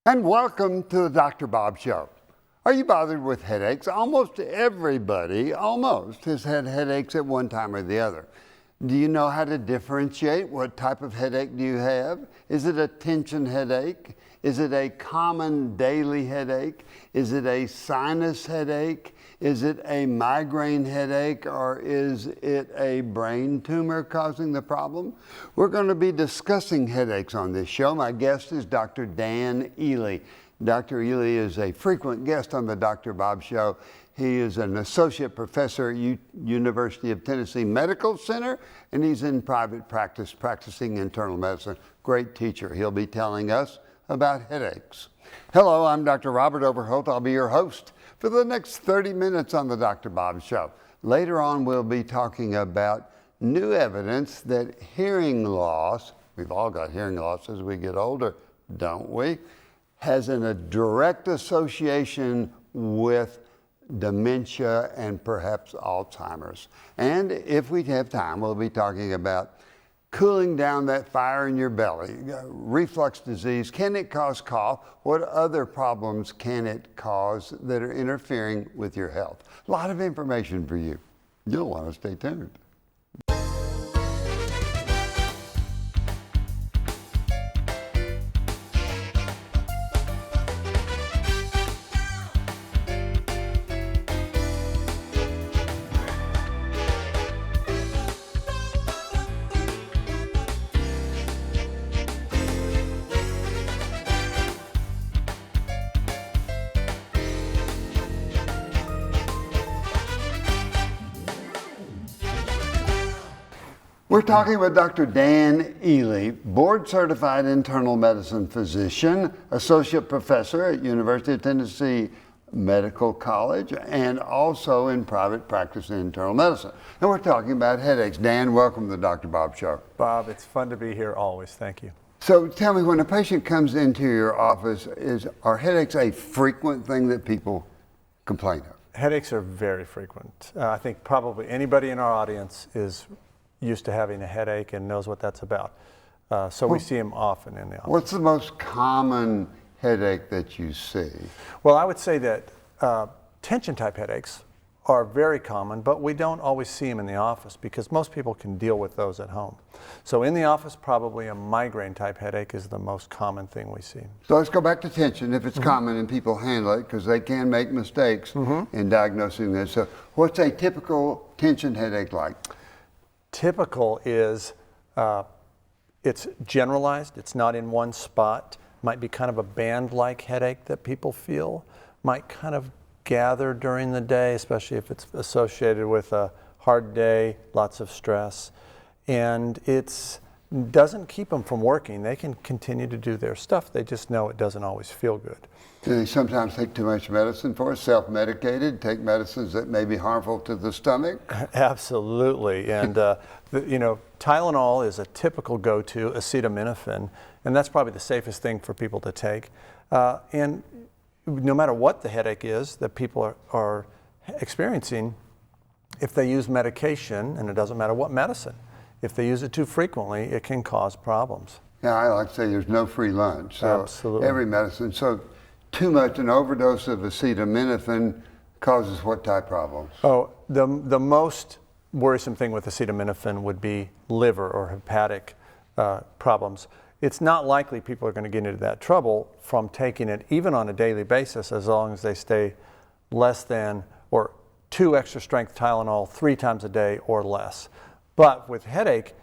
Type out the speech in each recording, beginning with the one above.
And welcome to the Dr. Bob Show. Are you bothered with headaches? Almost everybody, has had headaches at one time or the other. Do you know how to differentiate what type of headache do you have? Is it a tension headache? Is it a common daily headache? Is it a sinus headache? Is it a migraine headache, or is it a brain tumor causing the problem? We're going to be discussing headaches on this show. My guest is Dr. Dan Ely. Dr. Ely is a frequent guest on the Dr. Bob Show. He is an associate professor at University of Tennessee Medical Center, and he's in private practice practicing internal medicine. Great teacher. He'll be telling us about headaches. Hello, I'm Dr. Robert Overholt. I'll be your host for the next 30 minutes on the Dr. Bob Show. Later on, we'll be talking about new evidence that hearing loss, we've all got hearing loss as we get older, don't we, has a direct association with dementia and perhaps Alzheimer's. And if we have time, we'll be talking about cooling down that fire in your belly. Reflux disease, can it cause cough? What other problems can it cause that are interfering with your health? A lot of information for you. You'll want to stay tuned. We're talking with Dr. Dan Ely, board-certified internal medicine physician, associate professor at University of Tennessee Medical College, and also in private practice in internal medicine. And we're talking about headaches. Dan, welcome to the Dr. Bob Show. Bob, it's fun to be here always. Thank you. So tell me, when a patient comes into your office, are headaches a frequent thing that people complain of? Headaches are very frequent. I think probably anybody in our audience is used to having a headache and knows what that's about. So we see them often in the office. What's the most common headache that you see? Well, I would say that tension type headaches are very common, but we don't always see them in the office because most people can deal with those at home. So in the office, probably a migraine type headache is the most common thing we see. So let's go back to tension, if it's common and people handle it, because they can make mistakes in diagnosing this. So what's a typical tension headache like? Typical is it's generalized, it's not in one spot, might be kind of a band-like headache that people feel, might kind of gather during the day, especially if it's associated with a hard day, lots of stress, and it doesn't keep them from working. They can continue to do their stuff, they just know it doesn't always feel good. Do they sometimes take too much medicine for it, self-medicated, take medicines that may be harmful to the stomach? Absolutely, and Tylenol is a typical go-to, acetaminophen, and that's probably the safest thing for people to take. And no matter what the headache is that people are experiencing, if they use medication, and it doesn't matter what medicine, if they use it too frequently, it can cause problems. Yeah, I like to say there's no free lunch. So absolutely. Every medicine. So too much, an overdose of acetaminophen causes what type problems? Oh, the most worrisome thing with acetaminophen would be liver or hepatic problems. It's not likely people are going to get into that trouble from taking it even on a daily basis as long as they stay less than or 2 extra strength Tylenol 3 times a day or less. But with headache,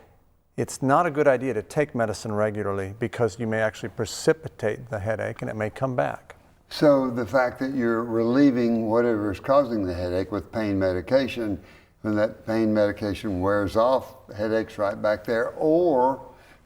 it's not a good idea to take medicine regularly because you may actually precipitate the headache and it may come back. So the fact that you're relieving whatever is causing the headache with pain medication, when that pain medication wears off, headache's right back there, or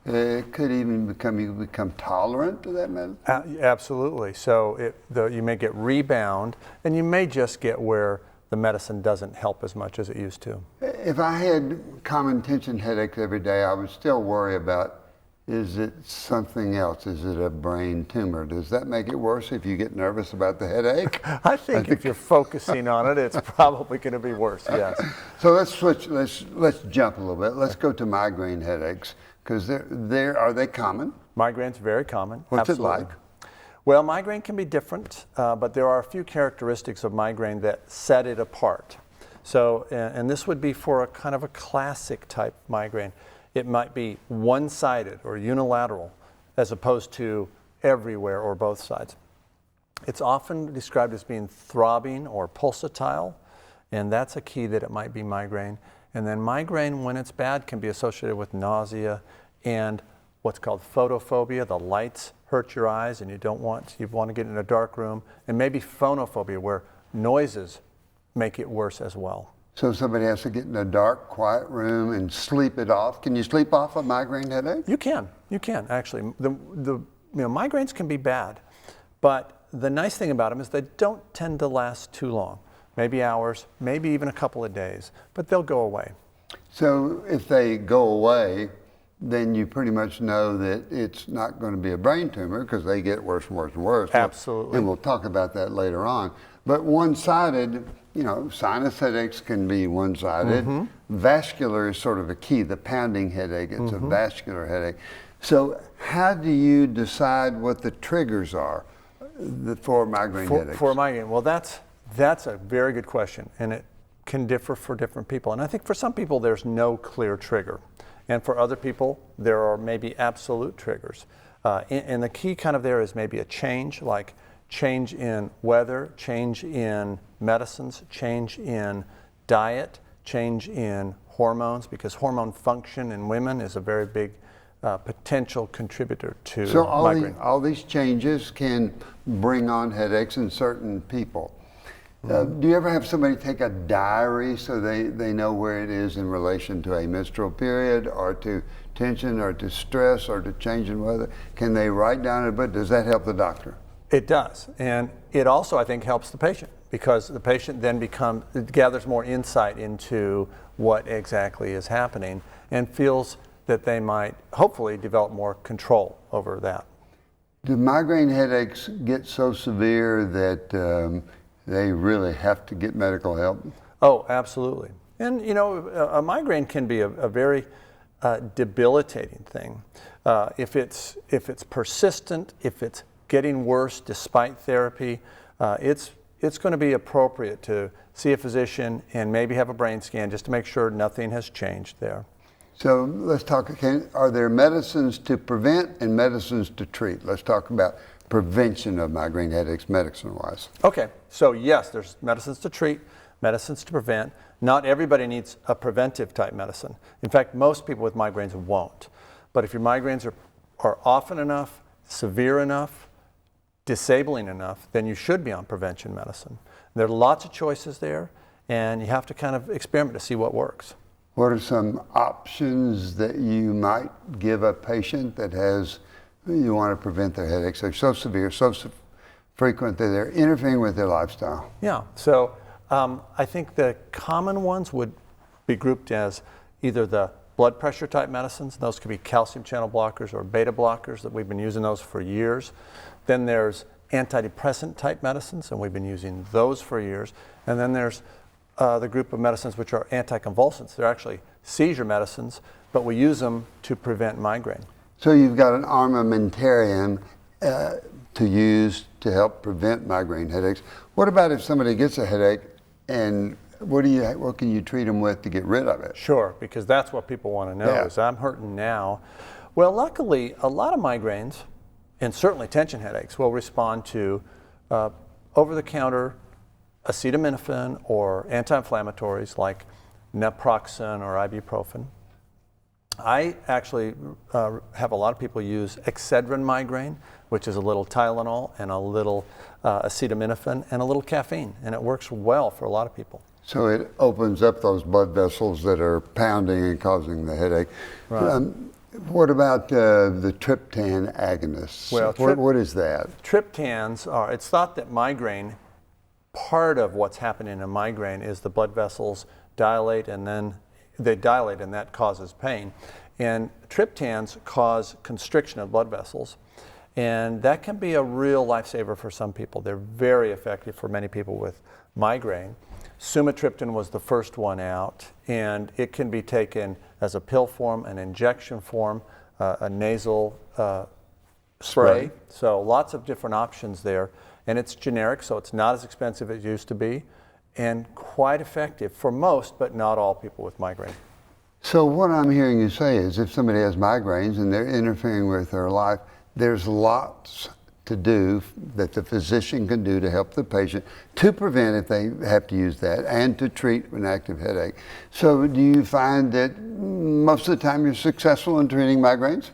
it could even you become tolerant to that medicine? Absolutely. So you may get rebound, and you may just get where the medicine doesn't help as much as it used to. If I had common tension headaches every day, I would still worry about, is it something else? Is it a brain tumor? Does that make it worse if you get nervous about the headache? I think if you're focusing on it, it's probably going to be worse, yes. So let's switch, let's jump a little bit. Let's go to migraine headaches, because are they common? Migraine's very common. What's Absolutely. it like? Well, migraine can be different, but there are a few characteristics of migraine that set it apart. So, and this would be for a kind of a classic type migraine. It might be one-sided or unilateral as opposed to everywhere or both sides. It's often described as being throbbing or pulsatile, and that's a key that it might be migraine. And then migraine, when it's bad, can be associated with nausea and what's called photophobia. The lights hurt your eyes and you want to get in a dark room, and maybe phonophobia, where noises make it worse as well. So somebody has to get in a dark, quiet room and sleep it off. Can you sleep off a migraine headache? You can actually. Migraines can be bad, but the nice thing about them is they don't tend to last too long. Maybe hours, maybe even a couple of days, but they'll go away. So if they go away, then you pretty much know that it's not going to be a brain tumor, because they get worse and worse and worse. Absolutely. And we'll talk about that later on. But one-sided, sinus headaches can be one-sided. Mm-hmm. Vascular is sort of a key, the pounding headache, it's a vascular headache. So how do you decide what the triggers are for migraine headaches? For migraine, well, that's a very good question, and it can differ for different people. And I think for some people there's no clear trigger. And for other people, there are maybe absolute triggers. And the key kind of there is maybe a change, like change in weather, change in medicines, change in diet, change in hormones, because hormone function in women is a very big potential contributor to migraine. So all these changes can bring on headaches in certain people. Do you ever have somebody take a diary so they know where it is in relation to a menstrual period, or to tension, or to stress, or to change in weather? Can they write down it? But does that help the doctor? It does. And it also, I think, helps the patient, because the patient then gathers more insight into what exactly is happening and feels that they might hopefully develop more control over that. Do migraine headaches get so severe that they really have to get medical help? Oh, absolutely. And a migraine can be a very debilitating thing. If it's persistent, if it's getting worse despite therapy, it's going to be appropriate to see a physician and maybe have a brain scan just to make sure nothing has changed there. So let's talk again. Are there medicines to prevent and medicines to treat? Let's talk about prevention of migraine headaches medicine-wise. Okay, so yes, there's medicines to treat, medicines to prevent. Not everybody needs a preventive type medicine. In fact, most people with migraines won't. But if your migraines are often enough, severe enough, disabling enough, then you should be on prevention medicine. There are lots of choices there, and you have to kind of experiment to see what works. What are some options that you might give a patient that you want to prevent their headaches? They're so severe, so frequent that they're interfering with their lifestyle. Yeah, so I think the common ones would be grouped as either the blood pressure type medicines. Those could be calcium channel blockers or beta blockers, that we've been using those for years. Then there's antidepressant type medicines, and we've been using those for years. And then there's the group of medicines which are anticonvulsants. They're actually seizure medicines, but we use them to prevent migraine. So you've got an armamentarium to use to help prevent migraine headaches. What about if somebody gets a headache, and what can you treat them with to get rid of it? Sure, because that's what people want to know, is I'm hurting now. Well, luckily, a lot of migraines, and certainly tension headaches, will respond to over-the-counter acetaminophen or anti-inflammatories like naproxen or ibuprofen. I actually have a lot of people use Excedrin migraine, which is a little Tylenol and a little acetaminophen and a little caffeine, and it works well for a lot of people. So it opens up those blood vessels that are pounding and causing the headache. Right. What about the triptan agonists? Well, what is that? Triptans it's thought that migraine, part of what's happening in migraine is the blood vessels dilate, and then they dilate, and that causes pain. And triptans cause constriction of blood vessels, and that can be a real lifesaver for some people. They're very effective for many people with migraine. Sumatriptan was the first one out, and it can be taken as a pill form, an injection form, a nasal spray. So lots of different options there. And it's generic, so it's not as expensive as it used to be, and quite effective for most, but not all people with migraine. So what I'm hearing you say is if somebody has migraines and they're interfering with their life, there's lots to do that the physician can do to help the patient to prevent if they have to use that and to treat an active headache. So do you find that most of the time you're successful in treating migraines?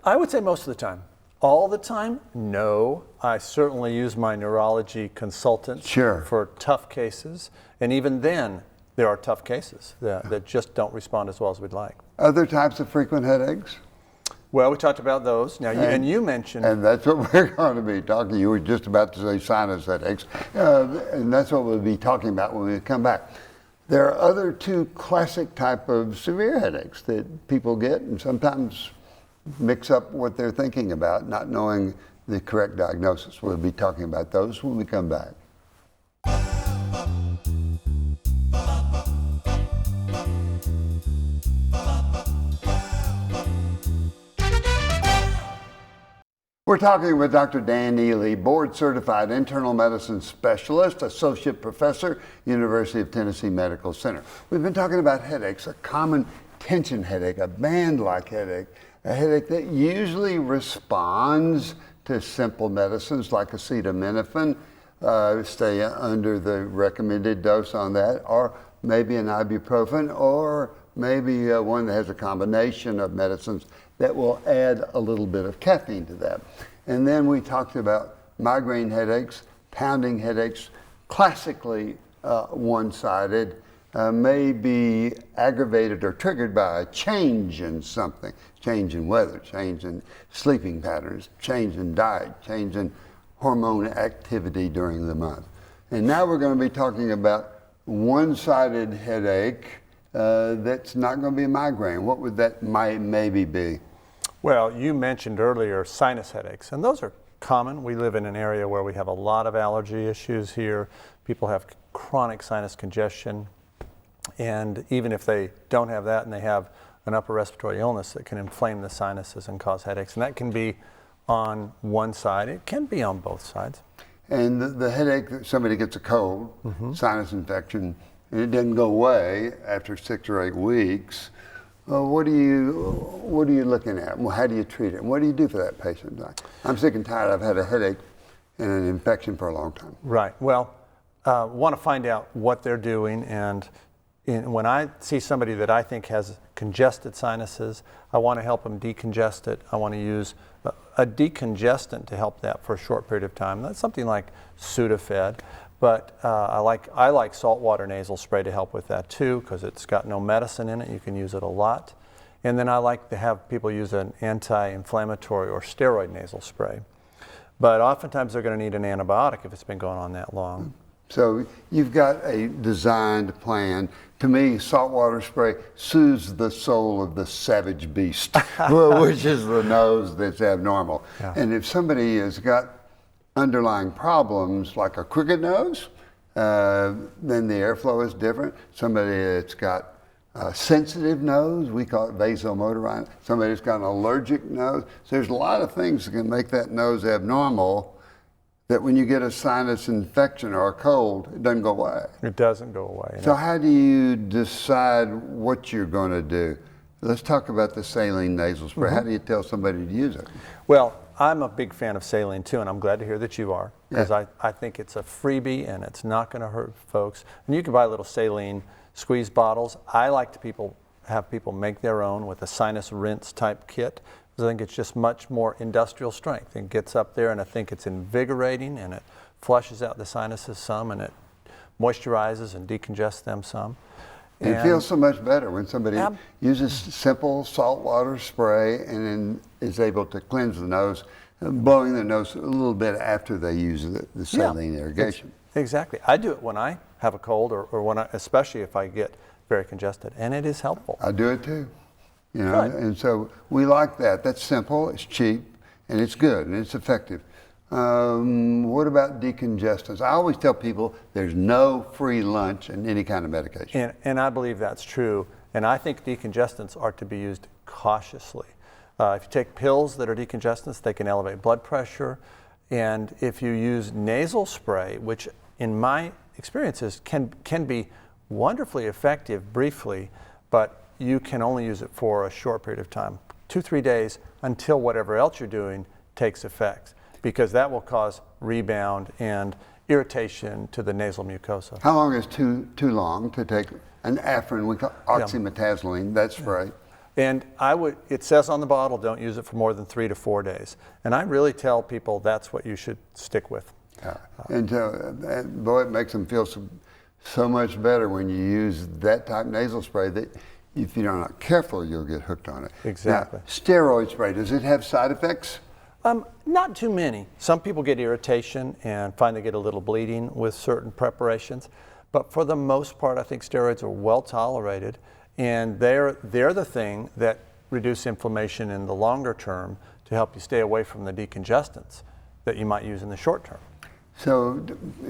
I would say most of the time. All the time? No. I certainly use my neurology consultants for tough cases. And even then, there are tough cases that just don't respond as well as we'd like. Other types of frequent headaches? Well, we talked about those. Now, you mentioned... And that's what we're going to be talking. You were just about to say sinus headaches. And that's what we'll be talking about when we come back. There are other two classic type of severe headaches that people get and sometimes mix up what they're thinking about, not knowing the correct diagnosis. We'll be talking about those when we come back. We're talking with Dr. Dan Ely, board-certified internal medicine specialist, associate professor, University of Tennessee Medical Center. We've been talking about headaches, a common tension headache, a band-like headache, a headache that usually responds to simple medicines like acetaminophen, stay under the recommended dose on that, or maybe an ibuprofen, or maybe one that has a combination of medicines that will add a little bit of caffeine to that. And then we talked about migraine headaches, pounding headaches, classically one-sided, may be aggravated or triggered by a change in something, change in weather, change in sleeping patterns, change in diet, change in hormone activity during the month. And now we're going to be talking about one-sided headache that's not going to be a migraine. What would that maybe be? Well, you mentioned earlier sinus headaches, and those are common. We live in an area where we have a lot of allergy issues here. People have chronic sinus congestion, and even if they don't have that and they have an upper respiratory illness, that can inflame the sinuses and cause headaches. And that can be on one side. It can be on both sides. And the headache, somebody gets a cold, sinus infection, and it doesn't go away after 6 or 8 weeks. What are you looking at? Well, how do you treat it? And what do you do for that patient? I'm sick and tired. I've had a headache and an infection for a long time. Right. Well, want to find out what they're doing. And when I see somebody that I think has congested sinuses, I want to help them decongest it. I want to use a decongestant to help that for a short period of time. That's something like Sudafed. But I like saltwater nasal spray to help with that too, because it's got no medicine in it. You can use it a lot. And then I like to have people use an anti-inflammatory or steroid nasal spray. But oftentimes they're going to need an antibiotic if it's been going on that long. So you've got a designed plan. To me, saltwater spray soothes the soul of the savage beast, which is the nose that's abnormal. Yeah. And if somebody has got underlying problems like a crooked nose, then the airflow is different. Somebody that's got a sensitive nose, we call it vasomotor. Somebody that's got an allergic nose. So there's a lot of things that can make that nose abnormal that when you get a sinus infection or a cold, it doesn't go away. It doesn't go away. So how do you decide what you're going to do? Let's talk about the saline nasal spray. How do you tell somebody to use it? Well, I'm a big fan of saline too, and I'm glad to hear that you are, because I think it's a freebie and it's not going to hurt folks. And you can buy little saline squeeze bottles. I like to have people make their own with a sinus rinse type kit, because I think it's just much more industrial strength. It gets up there, and I think it's invigorating, and it flushes out the sinuses some, and it moisturizes and decongests them some. It feels so much better when somebody uses simple saltwater spray and then is able to cleanse the nose, blowing the nose a little bit after they use the saline irrigation. Exactly. I do it when I have a cold or when especially if I get very congested, and it is helpful. I do it too. You know, and so we like that. That's simple, it's cheap, and it's good, and it's effective. What about decongestants? I always tell people there's no free lunch in any kind of medication. And I believe that's true. And I think decongestants are to be used cautiously. If you take pills that are decongestants, they can elevate blood pressure. And if you use nasal spray, which in my experiences can be wonderfully effective briefly, but you can only use it for a short period of time, 2-3 days, until whatever else you're doing takes effect, because that will cause rebound and irritation to the nasal mucosa. How long is too long to take an Afrin, we call oxymetazoline, that spray? And it says on the bottle, don't use it for more than 3 to 4 days. And I really tell people that's what you should stick with. And boy, it makes them feel so much better when you use that type of nasal spray that if you're not careful, you'll get hooked on it. Exactly. Now, steroid spray, does it have side effects? Not too many. Some people get irritation and find they get a little bleeding with certain preparations. But for the most part, I think steroids are well tolerated, and they're the thing that reduce inflammation in the longer term to help you stay away from the decongestants that you might use in the short term. So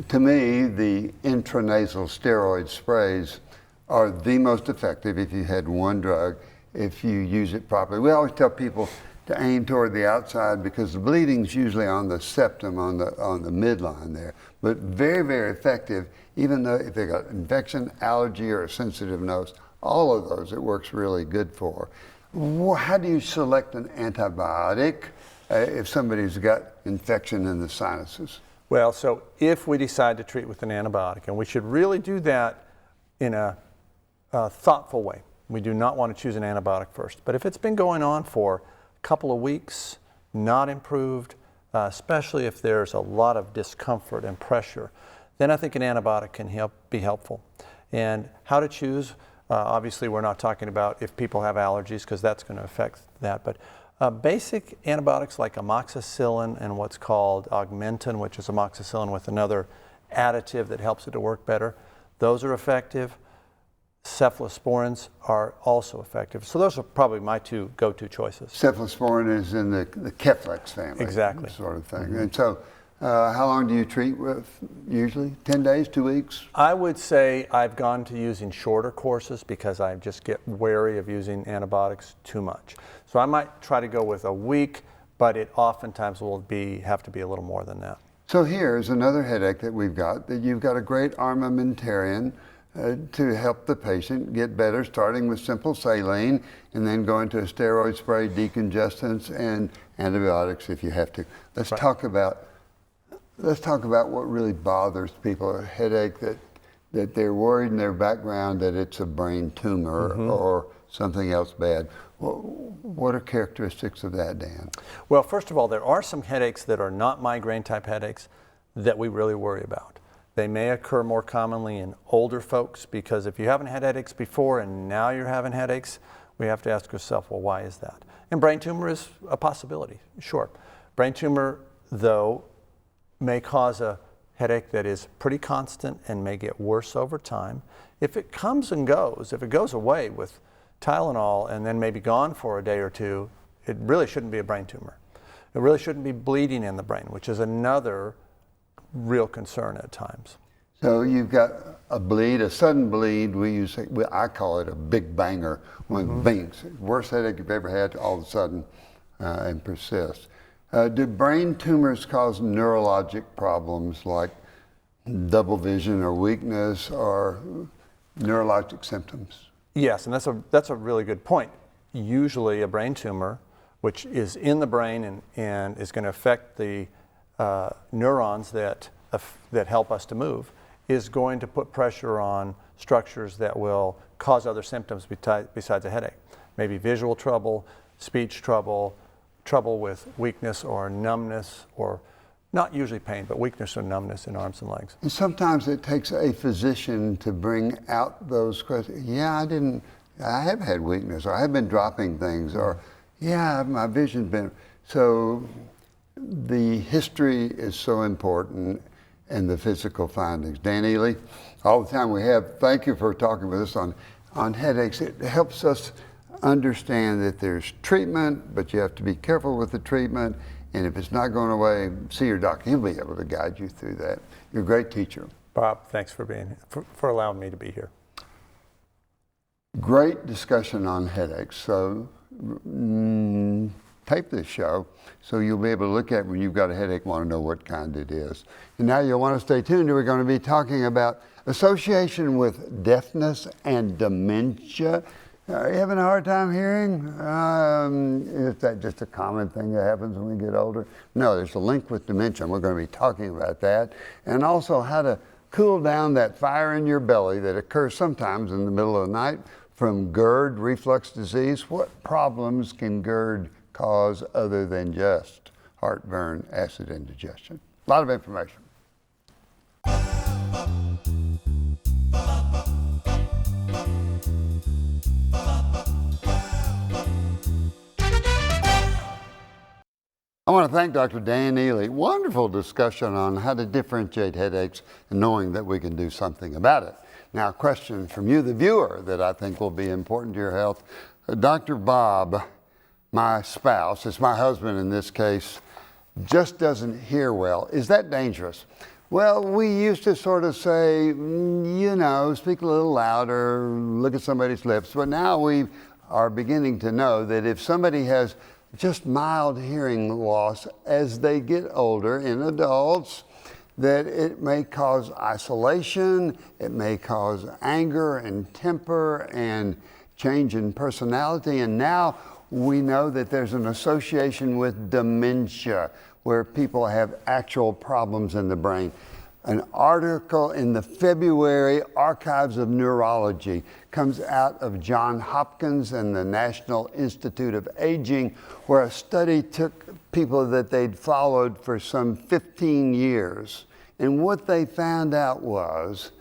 to me, the intranasal steroid sprays are the most effective if you had one drug, if you use it properly. We always tell people to aim toward the outside because the bleeding's usually on the septum, on the midline there. But very, very effective, even though if they got infection, allergy, or a sensitive nose, all of those it works really good for. How do you select an antibiotic if somebody's got infection in the sinuses? Well, so if we decide to treat with an antibiotic, and we should really do that in a thoughtful way. We do not want to choose an antibiotic first. But if it's been going on for a couple of weeks, not improved, especially if there's a lot of discomfort and pressure, then I think an antibiotic can be helpful. And how to choose, obviously we're not talking about if people have allergies because that's going to affect that. But basic antibiotics like amoxicillin and what's called Augmentin, which is amoxicillin with another additive that helps it to work better, those are effective. Cephalosporins are also effective. So those are probably my two go-to choices. Cephalosporin is in the Keflex family. Exactly. Sort of thing. And so how long do you treat with usually? 10 days, 2 weeks? I would say I've gone to using shorter courses because I just get wary of using antibiotics too much. So I might try to go with a week, but it oftentimes will have to be a little more than that. So here's another headache that we've got, that you've got a great armamentarian to help the patient get better, starting with simple saline and then going to a steroid spray, decongestants, and antibiotics if you have to. Let's talk about what really bothers people, a headache that they're worried in their background that it's a brain tumor or something else bad. What are characteristics of that, Dan? Well, first of all, there are some headaches that are not migraine type headaches that we really worry about. They may occur more commonly in older folks because if you haven't had headaches before and now you're having headaches, we have to ask ourselves, well, why is that? And brain tumor is a possibility, sure. Brain tumor, though, may cause a headache that is pretty constant and may get worse over time. If it comes and goes, if it goes away with Tylenol and then maybe gone for a day or two, it really shouldn't be a brain tumor. It really shouldn't be bleeding in the brain, which is another real concern at times. So you've got a bleed, a sudden bleed. I call it a big banger. When it bangs, worst headache you've ever had, all of a sudden, and persists. Do brain tumors cause neurologic problems like double vision or weakness or neurologic symptoms? Yes, and that's a really good point. Usually a brain tumor, which is in the brain and is going to affect the neurons that help us to move, is going to put pressure on structures that will cause other symptoms besides a headache. Maybe visual trouble, speech trouble, trouble with weakness or numbness, or not usually pain, but weakness or numbness in arms and legs. And sometimes it takes a physician to bring out those questions. Yeah, I have had weakness, or I have been dropping things, or yeah, my vision's been. So the history is so important and the physical findings. Dan Ely, all the time we have, thank you for talking with us on headaches. It helps us understand that there's treatment, but you have to be careful with the treatment. And if it's not going away, see your doctor. He'll be able to guide you through that. You're a great teacher. Bob, thanks for being here, for allowing me to be here. Great discussion on headaches. So tape this show, so you'll be able to look at it when you've got a headache, want to know what kind it is. And now you'll want to stay tuned. We're going to be talking about association with deafness and dementia. Are you having a hard time hearing? Is that just a common thing that happens when we get older? No, there's a link with dementia, and we're going to be talking about that. And also how to cool down that fire in your belly that occurs sometimes in the middle of the night from GERD, reflux disease. What problems can GERD cause other than just heartburn, acid indigestion? A lot of information. I want to thank Dr. Dan Ely. Wonderful discussion on how to differentiate headaches and knowing that we can do something about it. Now, a question from you, the viewer, that I think will be important to your health. Dr. Bob, my spouse, it's my husband in this case, just doesn't hear well. Is that dangerous? Well, we used to sort of say, you know, speak a little louder, look at somebody's lips, but now we are beginning to know that if somebody has just mild hearing loss as they get older in adults, that it may cause isolation, it may cause anger and temper and change in personality. And now we know that there's an association with dementia where people have actual problems in the brain. An article in the February Archives of Neurology comes out of Johns Hopkins and the National Institute of Aging, where a study took people that they'd followed for some 15 years. And what they found out was,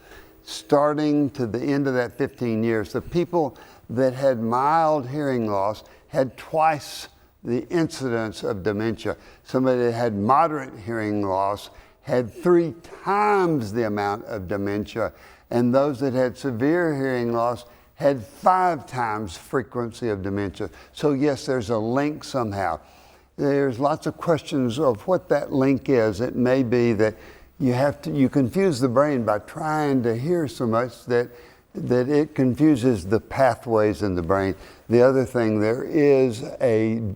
starting to the end of that 15 years, the people that had mild hearing loss had twice the incidence of dementia. Somebody that had moderate hearing loss had 3 times the amount of dementia, and those that had severe hearing loss had 5 times frequency of dementia. So yes, there's a link somehow. There's lots of questions of what that link is. It may be that you confuse the brain by trying to hear so much that it confuses the pathways in the brain. The other thing, there is a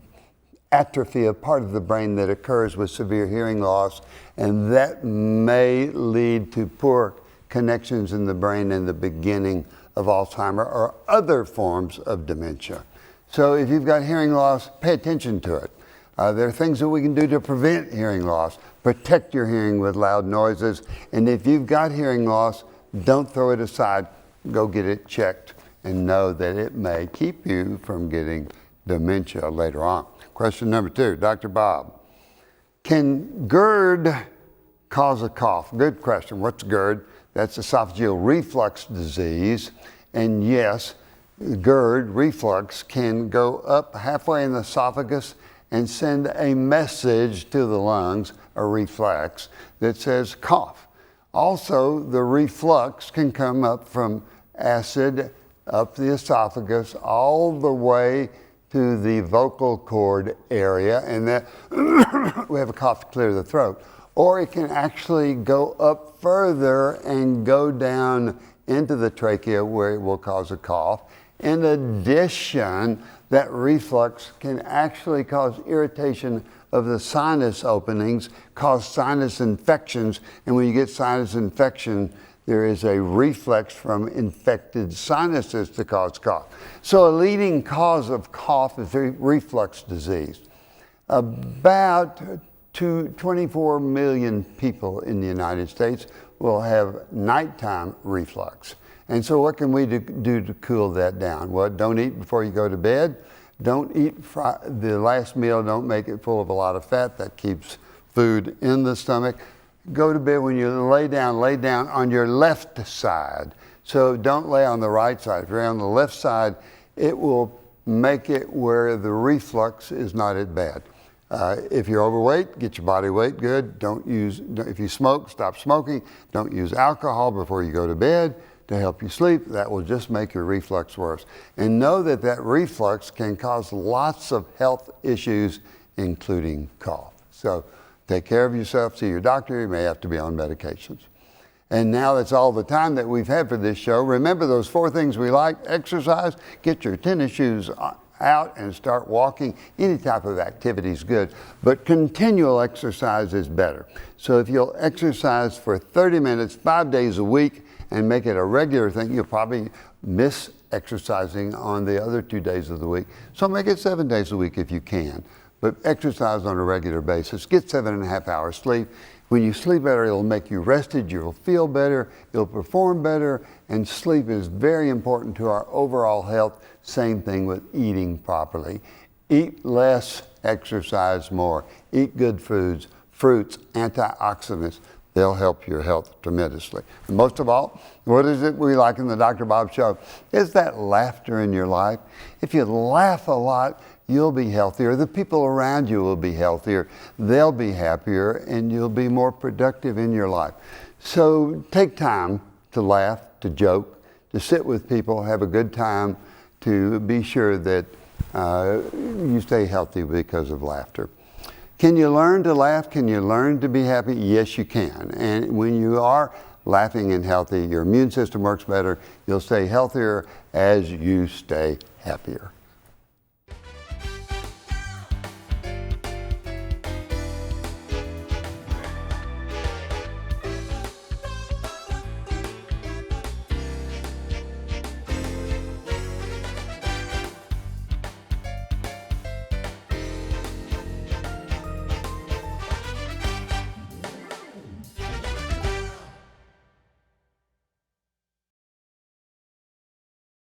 atrophy of part of the brain that occurs with severe hearing loss, and that may lead to poor connections in the brain in the beginning of Alzheimer's or other forms of dementia. So if you've got hearing loss, pay attention to it. There are things that we can do to prevent hearing loss. Protect your hearing with loud noises, and if you've got hearing loss, don't throw it aside. Go get it checked and know that it may keep you from getting dementia later on. Question number 2, Dr. Bob. Can GERD cause a cough? Good question. What's GERD? That's esophageal reflux disease. And yes, GERD, reflux, can go up halfway in the esophagus and send a message to the lungs, a reflex, that says cough. Also, the reflux can come up from acid up the esophagus all the way to the vocal cord area, and that we have a cough to clear the throat. Or it can actually go up further and go down into the trachea where it will cause a cough. In addition, that reflux can actually cause irritation of the sinus openings, cause sinus infections, and when you get sinus infection, there is a reflex from infected sinuses to cause cough. So a leading cause of cough is reflux disease. About 24 million people in the United States will have nighttime reflux. And so what can we do to cool that down? Well, don't eat before you go to bed. Don't eat the last meal, don't make it full of a lot of fat. That keeps food in the stomach. Go to bed when you lay down on your left side. So don't lay on the right side. If you're on the left side, it will make it where the reflux is not as bad. If you're overweight, get your body weight good. If you smoke, stop smoking. Don't use alcohol before you go to bed to help you sleep. That will just make your reflux worse. And know that that reflux can cause lots of health issues, including cough. So take care of yourself, see your doctor. You may have to be on medications. And now that's all the time that we've had for this show. Remember those 4 things we like: exercise, get your tennis shoes out and start walking. Any type of activity is good, but continual exercise is better. So if you'll exercise for 30 minutes, 5 days a week, and make it a regular thing, you'll probably miss exercising on the other 2 days of the week. So make it 7 days a week if you can, but exercise on a regular basis. Get 7.5 hours sleep. When you sleep better, it'll make you rested, you'll feel better, you'll perform better, and sleep is very important to our overall health. Same thing with eating properly. Eat less, exercise more. Eat good foods, fruits, antioxidants. They'll help your health tremendously. And most of all, what is it we like in the Dr. Bob Show? Is that laughter in your life. If you laugh a lot, you'll be healthier. The people around you will be healthier. They'll be happier, and you'll be more productive in your life. So take time to laugh, to joke, to sit with people, have a good time, to be sure that you stay healthy because of laughter. Can you learn to laugh? Can you learn to be happy? Yes, you can. And when you are laughing and healthy, your immune system works better. You'll stay healthier as you stay happier.